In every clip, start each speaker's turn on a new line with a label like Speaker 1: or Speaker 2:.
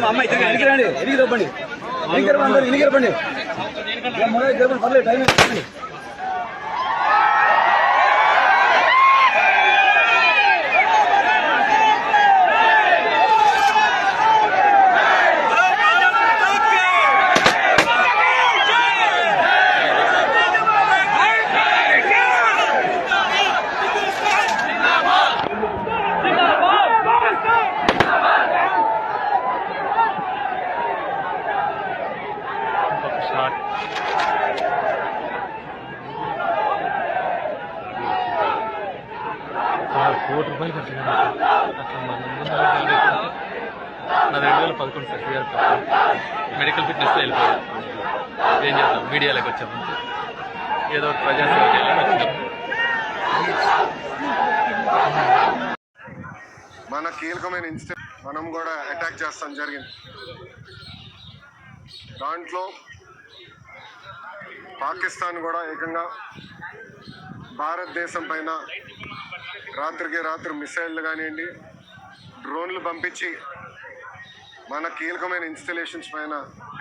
Speaker 1: అమ్మాయి ఎనికిరండి ఎనికి తప్పండి ఎనికిరపండి పర్లేదు టైం ₹1 ఖర్చు నా 2011 సార్ సిఆర్ మెడికల్ ఫిట్నెస్లో వెళ్ళిపోయాను. ఏం చేద్దాం, మీడియాలోకి వచ్చాము, ఏదో ప్రజాసేవ చేయాలని వచ్చాము.
Speaker 2: మన కీలకమైన ఇన్సిడెంట్ మనం కూడా అటాక్ చేస్తాం జరిగింది. దాంట్లో పాకిస్తాన్ కూడా ఏకంగా భారతదేశం పైన రాత్రికి రాత్రి మిసైళ్ళు కానివ్వండి, డ్రోన్లు పంపించి మన కీలకమైన ఇన్స్టలేషన్స్ పైన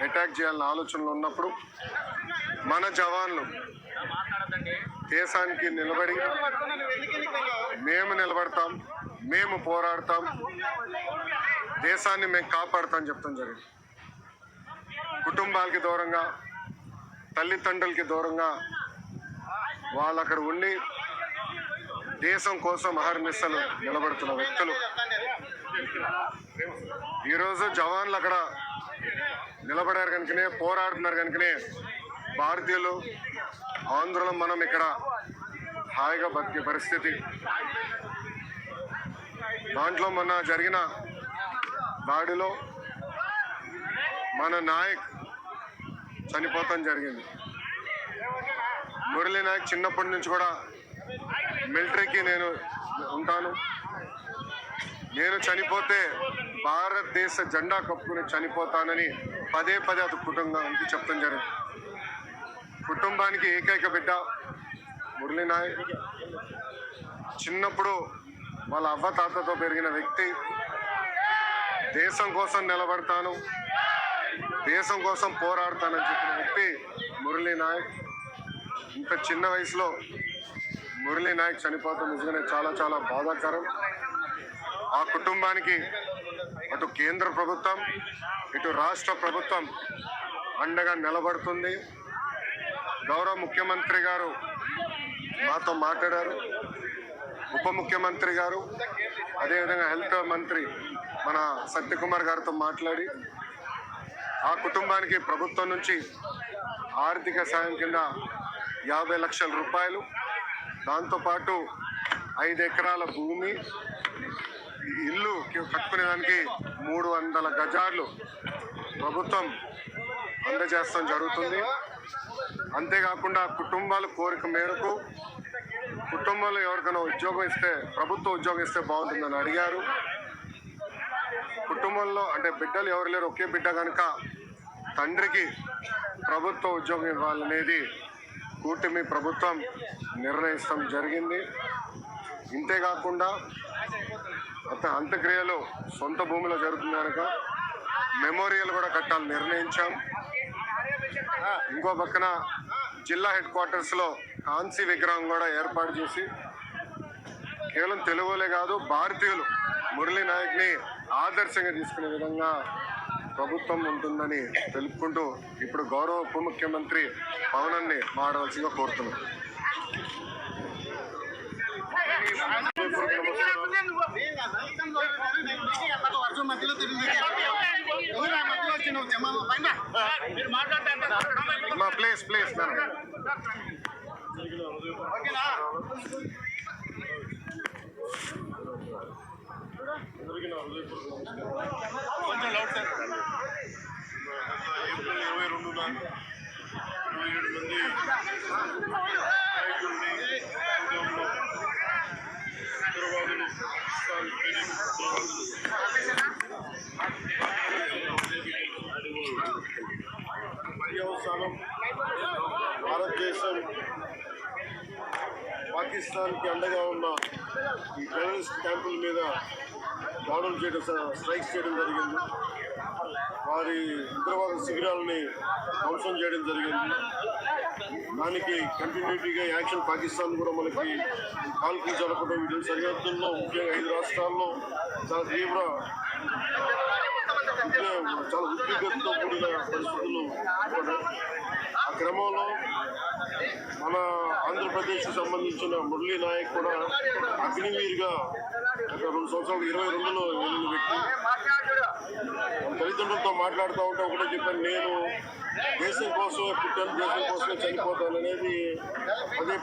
Speaker 2: అటాక్ చేయాలన్న ఆలోచనలు ఉన్నప్పుడు మన జవాన్లు దేశానికి నిలబడి మేము నిలబడతాం, మేము పోరాడతాం, దేశాన్ని మేము కాపాడుతాం చెప్తాం జరిగింది. కుటుంబాలకి దూరంగా, తల్లిదండ్రులకి దూరంగా వాళ్ళు అక్కడ ఉండి దేశం కోసం అహర్నిశలు నిలబడుతున్న వ్యక్తులు. ఈరోజు జవాన్లు అక్కడ నిలబడారు కనుకనే, పోరాడుతున్నారు కనుకనే భారతీయులు ఆంధ్రులు మనం ఇక్కడ హాయిగా బతికే పరిస్థితి. దాంట్లో మొన్న జరిగిన దాడిలో మన నాయక్ చనిపోతాం జరిగింది. మురళీ నాయక్ చిన్నప్పటి నుంచి కూడా మిలిటరీకి నేను ఉంటాను, నేను చనిపోతే భారతదేశ జెండా కప్పుకుని చనిపోతానని పదే పదే అది కుటుంబానికి చెప్తాం జరిగింది. కుటుంబానికి ఏకైక బిడ్డ మురళీ నాయక్. చిన్నప్పుడు వాళ్ళ అవ్వ తాతతో పెరిగిన వ్యక్తి. దేశం కోసం నిలబడతాను, దేశం కోసం పోరాడతానని చెప్పిన వ్యక్తి మురళీ నాయక్. ఇంత చిన్న వయసులో మురళీ నాయక్ చనిపోతాం నిజంగానే చాలా చాలా బాధాకరం. ఆ కుటుంబానికి అటు కేంద్ర ప్రభుత్వం, ఇటు రాష్ట్ర ప్రభుత్వం అండగా నిలబడుతుంది. గౌరవ ముఖ్యమంత్రి గారు మాతో మాట్లాడారు, ఉప ముఖ్యమంత్రి గారు, అదేవిధంగా హెల్త్ మంత్రి మన సత్యకుమార్ గారితో మాట్లాడి ఆ కుటుంబానికి ప్రభుత్వం నుంచి ఆర్థిక సాయం కింద 50 లక్షల రూపాయలు, దాంతోపాటు 5 ఎకరాల భూమి, ఇల్లు కట్టుకునేదానికి 300 గజాలు ప్రభుత్వం అందజేస్తాం జరుగుతుంది. అంతేకాకుండా కుటుంబాల కోరిక మేరకు కుటుంబంలో ఎవరికైనా ఉద్యోగం ఇస్తే, ప్రభుత్వ ఉద్యోగం ఇస్తే బాగుంటుందని అడిగారు. కుటుంబంలో అంటే బిడ్డలు ఎవరు లేరు, ఒకే బిడ్డ కనుక తండ్రికి ప్రభుత్వ ఉద్యోగం ఇవ్వాలనేది కూటమి ప్రభుత్వం నిర్ణయిస్తాం జరిగింది. ఇంతేకాకుండా అంత్యక్రియలు సొంత భూమిలో జరుగుతుంది కనుక మెమోరియల్ కూడా కట్టాలని నిర్ణయించాం. ఇంకో పక్కన జిల్లా హెడ్ క్వార్టర్స్లో కాంసీ విగ్రహం కూడా ఏర్పాటు చేసి కేవలం తెలుగులే కాదు భారతీయులు మురళీ నాయక్ని ఆదర్శంగా తీసుకునే విధంగా ప్రభుత్వం ఉంటుందని తెలుపుకుంటూ ఇప్పుడు గౌరవ ఉప ముఖ్యమంత్రి పవనాన్ని మాట్లాడవలసిందిగా కోరుతున్నాం. ప్లీజ్ ప్లీజ్ ఓకేనా. కొంచెం లౌడ్ సార్. ఏప్రిల్ 22న 27 మంది నాయకుల్ని ఉద్యోగంలో ఉగ్రవాదులు పర్యవసానం భారతదేశం పాకిస్తాన్కి అండగా ఉన్న ఈ టెర్రరిస్ట్ క్యాంపుల మీద దాడులు చేయడం, స్ట్రైక్స్ చేయడం జరిగింది. వారి ఉగ్రవాద శిబిరాలని ధ్వంసం చేయడం జరిగింది. దానికి కంటిన్యూటీగా యాక్షన్ పాకిస్తాన్ కూడా మనకి కాల్పులు జరపడం, వీటి సరిహద్దుల్లో ముఖ్యంగా 5 రాష్ట్రాల్లో చాలా చాలా ఉద్విగ్నతతో కూడిన పరిస్థితులు ఏర్పడ్డాయి. ఆ క్రమంలో మన ఆంధ్రప్రదేశ్కి సంబంధించిన మురళీ నాయక్ కూడా అగ్నివీర్గా గత 2 సంవత్సరాలు 22లో వెళ్ళిన వ్యక్తి. తల్లిదండ్రులతో మాట్లాడుతూ ఉంటే ఒకటే చెప్పాను, నేను దేశం కోసమే పుట్టాను, దేశం కోసమే చనిపోతాను అనేది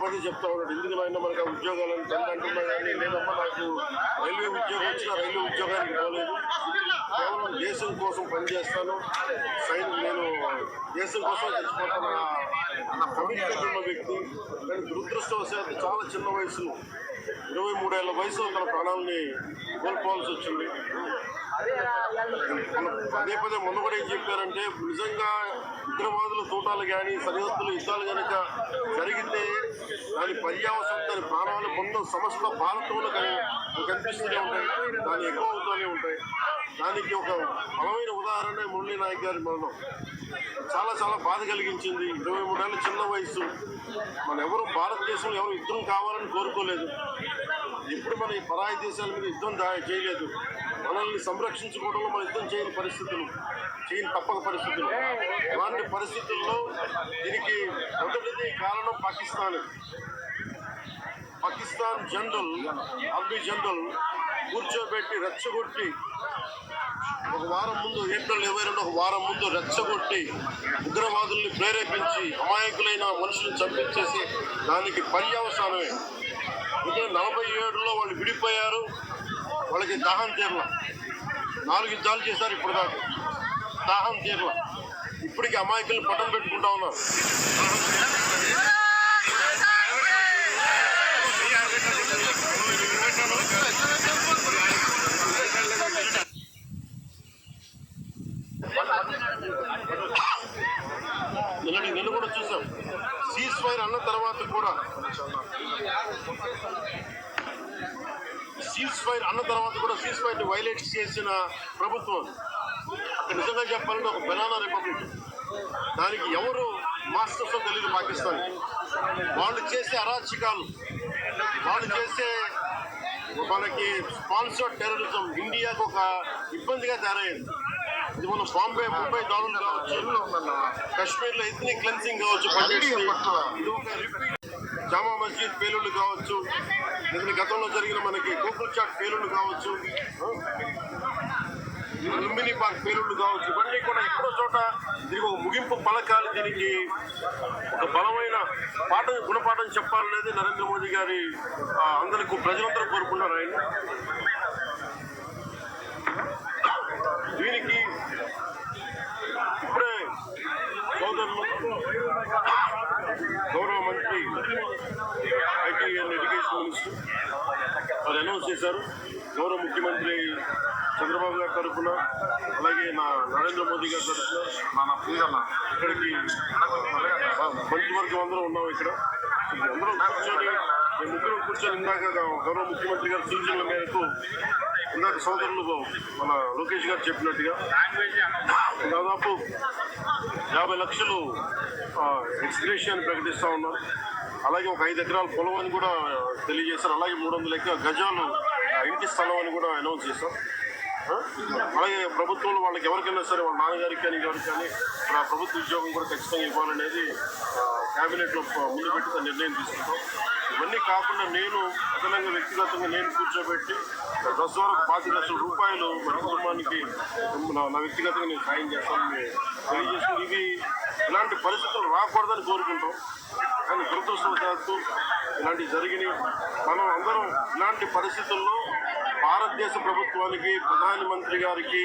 Speaker 2: పదే చెప్తా ఉన్నాడు. ఎందుకు ఆయన మనకు ఆ ఉద్యోగాలను తండ్రి అంటున్నా కానీ లేదమ్మా నాకు రైల్వే ఉద్యోగం వచ్చినా రైల్వే ఉద్యోగానికి పోలేదు, కేవలం దేశం కోసం పనిచేస్తాను, నేను దేశం కోసం చచ్చిపోతాను అన్న కమిట్మెంట్ ఉన్న వ్యక్తి. కానీ దురదృష్టవశాత్తు చాలా చిన్న వయసులో 23 ఏళ్ల వయసులో తన ప్రాణాలని కోల్పోవాల్సి వచ్చింది. పదే మొన్న కూడా ఏం చెప్పారంటే, నిజంగా ఉగ్రవాదుల తోటాలు కానీ సరిహద్దులు యుద్ధాలు కనుక జరిగితే దాని పర్యావసనం, దాని ప్రాణాలు మొత్తం సమస్త భారతంలో కనిపిస్తూనే ఉంటాయి, దాని ఎక్కువ అవుతూనే ఉంటాయి. దానికి ఒక బలమైన ఉదాహరణ మురళీ నాయక్ గారి మరణం. చాలా బాధ కలిగించింది. 23 ఏళ్ళ చిన్న వయసు. మన ఎవరు భారతదేశంలో ఎవరు యుద్ధం కావాలని కోరుకోలేదు. ఎప్పుడు మన ఈ పరాయి దేశాల మీద యుద్ధం చేయలేదు. మనల్ని సంరక్షించుకోవడంలో మన యుద్ధం చేయని తప్పని పరిస్థితులు. అలాంటి పరిస్థితుల్లో దీనికి మొదటిది కారణం పాకిస్తాన్ జనరల్, ఆర్మీ జనరల్ కూర్చోబెట్టి రెచ్చగొట్టి ఒక వారం ముందు, ఏప్రిల్ 22 ఒక వారం ముందు రెచ్చగొట్టి ఉగ్రవాదుల్ని ప్రేరేపించి అమాయకులైన మనుషులను చంపించేసి దానికి పర్యవసానమే. ఎందుకంటే 47లో వాళ్ళు విడిపోయారు, వాళ్ళకి దాహం తీరల. 4 యుద్ధాలు చేశారు ఇప్పుడు దాకా, దాహం తీరల. ఇప్పటికీ అమాయకులను పట్టం పెట్టుకుంటా ఉన్నారు. నిన్న కూడా చూసాం. సీజ్ ఫైర్ అన్న తర్వాత కూడా సీజ్ ఫైర్ వైలేట్ చేసిన ప్రభుత్వం. నిజంగా చెప్పాలంటే ఒక బనానా రిపబ్లిక్. దానికి ఎవరు మాస్టర్స్ తెలియదు పాకిస్తాన్. వాళ్ళు చేసే అరాచకాలు, వాళ్ళు చేసే మనకి స్పాన్సర్డ్ టెర్రరిజం ఇండియాకు ఒక ఇబ్బందిగా తయారైంది. ఇది మన ముంబై దాడులు కావచ్చు, కాశ్మీర్లో ఎథ్నిక్ క్లెన్సింగ్ కావచ్చు, ఇది ఒక రిపీట్. జామా మస్జిద్ పేలుళ్ళు కావచ్చు, లేదా గతంలో జరిగిన మనకి గోకుల్ చాట్ పేలుళ్ళు కావచ్చు, లుంబిని పార్క్ పేలుళ్ళు కావచ్చు, ఇవన్నీ కూడా ఎక్కడో చోట దీనికి ఒక ముగింపు పలకాలి. దీనికి ఒక బలమైన గుణపాఠం చెప్పాలనేది నరేంద్ర మోదీ గారి అందరికీ ప్రజలందరూ కోరుకున్నారు. ఆయన దీనికి ఇప్పుడే సోదరులు గౌరవ మంత్రి ఐటీ అండ్ ఎడ్యుకేషన్ మినిస్టర్ వాళ్ళు అనౌన్స్ చేశారు. గౌరవ ముఖ్యమంత్రి చంద్రబాబు గారి తరఫున, అలాగే నరేంద్ర మోదీ గారి తరఫున ఇక్కడికి మంత్రివర్గం అందరూ ఉన్నాం. ఇక్కడ అందరూ కూర్చొని ఇందాక గౌరవ ముఖ్యమంత్రి గారి సూచనల మేరకు ఇందాక సోదరులు మన లోకేష్ గారు చెప్పినట్టుగా దాదాపు 50 లక్షలు ఎక్స్గ్రేషియాని ప్రకటిస్తూ ఉన్నారు. అలాగే ఒక 5 ఎకరాల పొలం అని కూడా తెలియజేశారు. అలాగే 300 గజాలు ఇంటి స్థలం అని కూడా అనౌన్స్ చేశాం. అలాగే ప్రభుత్వంలో వాళ్ళకి ఎవరికైనా సరే వాళ్ళ నాన్నగారికి కానీ ఎవరికి కానీ ప్రభుత్వ ఉద్యోగం కూడా ఖచ్చితంగా ఇవ్వాలనేది క్యాబినెట్లో ముందు పెట్టి నిర్ణయం తీసుకుంటాం. ఇవన్నీ కాకుండా నేను అదనంగా వ్యక్తిగతంగా నేను కూర్చోబెట్టి వరకు 5 లక్షల రూపాయలు మన కుటుంబానికి నా వ్యక్తిగతంగా నేను సాయం చేస్తానని తెలియజేసుకుని ఇవి ఇలాంటి పరిస్థితులు రాకూడదని కోరుకుంటాం. కానీ దురదృష్టవశాత్తు ఇలాంటివి జరిగినాయి. మనం అందరం ఇలాంటి పరిస్థితుల్లో
Speaker 3: భారతదేశ ప్రభుత్వానికి, ప్రధానమంత్రి గారికి,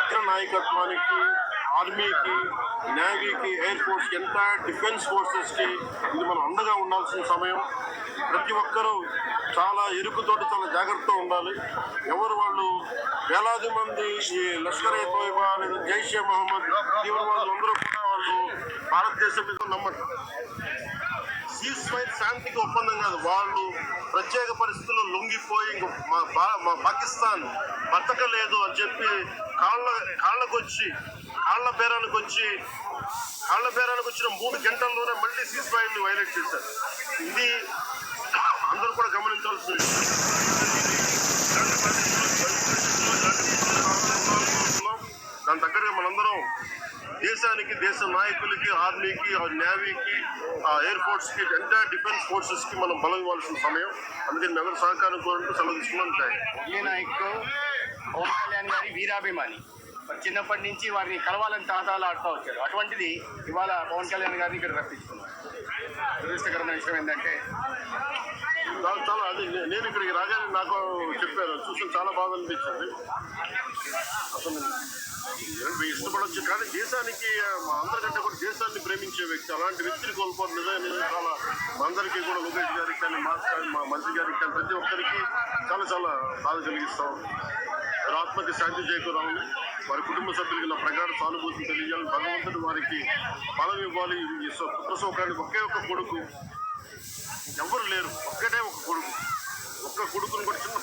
Speaker 3: అగ్ర నాయకత్వానికి, ఆర్మీకి, నేవీకి, ఎయిర్ ఫోర్స్కి, ఎంటైర్ డిఫెన్స్ ఫోర్సెస్కి ఇది మనం అండగా ఉండాల్సిన సమయం. ప్రతి ఒక్కరూ చాలా ఇరుకుతోటి చాలా జాగ్రత్తగా ఉండాలి. ఎవరు వాళ్ళు వేలాది మంది ఈ లష్కర్ ఏ తోయిబా లేదా జైషే మహమ్మద్ తీవ్రవాదులు అందరూ కూడా వాళ్ళు భారతదేశం మీద నమ్మరు. సీజ్ ఫైర్ శాంతికి ఒప్పందం కాదు. వాళ్ళు ప్రత్యేక పరిస్థితుల్లో లొంగిపోయి మా పాకిస్తాన్ బతకలేదు అని చెప్పి కాళ్ళ బేరానికి వచ్చిన 3 గంటల్లోనే మళ్ళీ సీజ్ ఫైర్ని వైలేట్ చేశారు. ఇది అందరూ కూడా గమనించాల్సింది. దాని దగ్గరగా మనందరం దేశానికి, దేశ నాయకులకి, ఆర్మీకి, నేవీకి, ఎయిర్ ఫోర్స్కి, ఎంటైర్ డిఫెన్స్ ఫోర్సెస్కి మనం బలం ఇవ్వాల్సిన సమయం. అందుకని మీ అందరూ సహకారం కోరుతూ సెలవు తీసుకున్నాం.
Speaker 4: ఈ నాయకుడు పవన్ కళ్యాణ్ గారి వీరాభిమాని. మరి చిన్నప్పటి నుంచి వారిని కలవాలని ఆడుతూ వచ్చారు. అటువంటిది ఇవాళ పవన్ కళ్యాణ్ గారిని ఇక్కడ రప్పించుకున్నారు. దురదృష్టకరమైన విషయం ఏంటంటే
Speaker 3: చాలా అది నేను ఇక్కడికి రాగానే నాకు చెప్పారు, చూసి చాలా బాధ అనిపించింది. అసలు ఇష్టపడవచ్చు, కానీ దేశానికి అందరికంటే కూడా దేశాన్ని ప్రేమించే వ్యక్తి, అలాంటి వ్యక్తిని కోల్పోవడం నిజంగా చాలా మా అందరికీ కూడా, లోకేష్ గారికి కానీ, మాస్ కానీ, మా మంత్రి గారికి కానీ, ప్రతి ఒక్కరికి చాలా చాలా బాధ కలిగిస్తాం. వారి ఆత్మకి శాంతి చేకూరాలని, వారి కుటుంబ సభ్యులకి నా ప్రగాఢ సానుభూతిని తెలియాలని, భగవంతుడు వారికి బలం ఇవ్వాలి. ఈ పుత్ర శోకానికి ఒకే ఒక్క కొడుకు, ఎవరు లేరు, ఒక్కటే ఒక కొడుకు. ఒక్క కొడుకుని కూడా చిన్న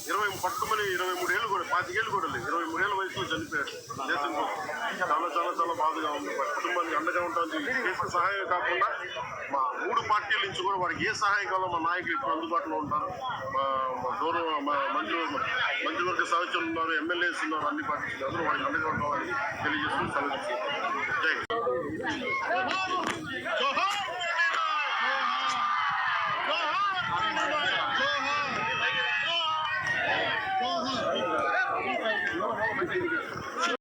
Speaker 3: 23 ఏళ్ళు కూడా, 25 ఏళ్ళు కూడా లేదు, 23 ఏళ్ళ వయసులో చనిపోయాడు దేశం కోసం. చాలా చాలా చాలా బాధగా ఉంది. కుటుంబానికి అండగా ఉంటుంది. చేసిన సహాయం కాకుండా మా 3 పార్టీల నుంచి కూడా వారికి ఏ సహాయం కావాలో మా నాయకులు ఇప్పుడు అందుబాటులో ఉంటారు. మా మంత్రివర్గ సహచరులు ఉన్నారు, ఎమ్మెల్యేస్ ఉన్నారు, అన్ని పార్టీలు అందరూ వారికి అండగా ఉండాలని తెలియజేస్తూ సెలవు. జై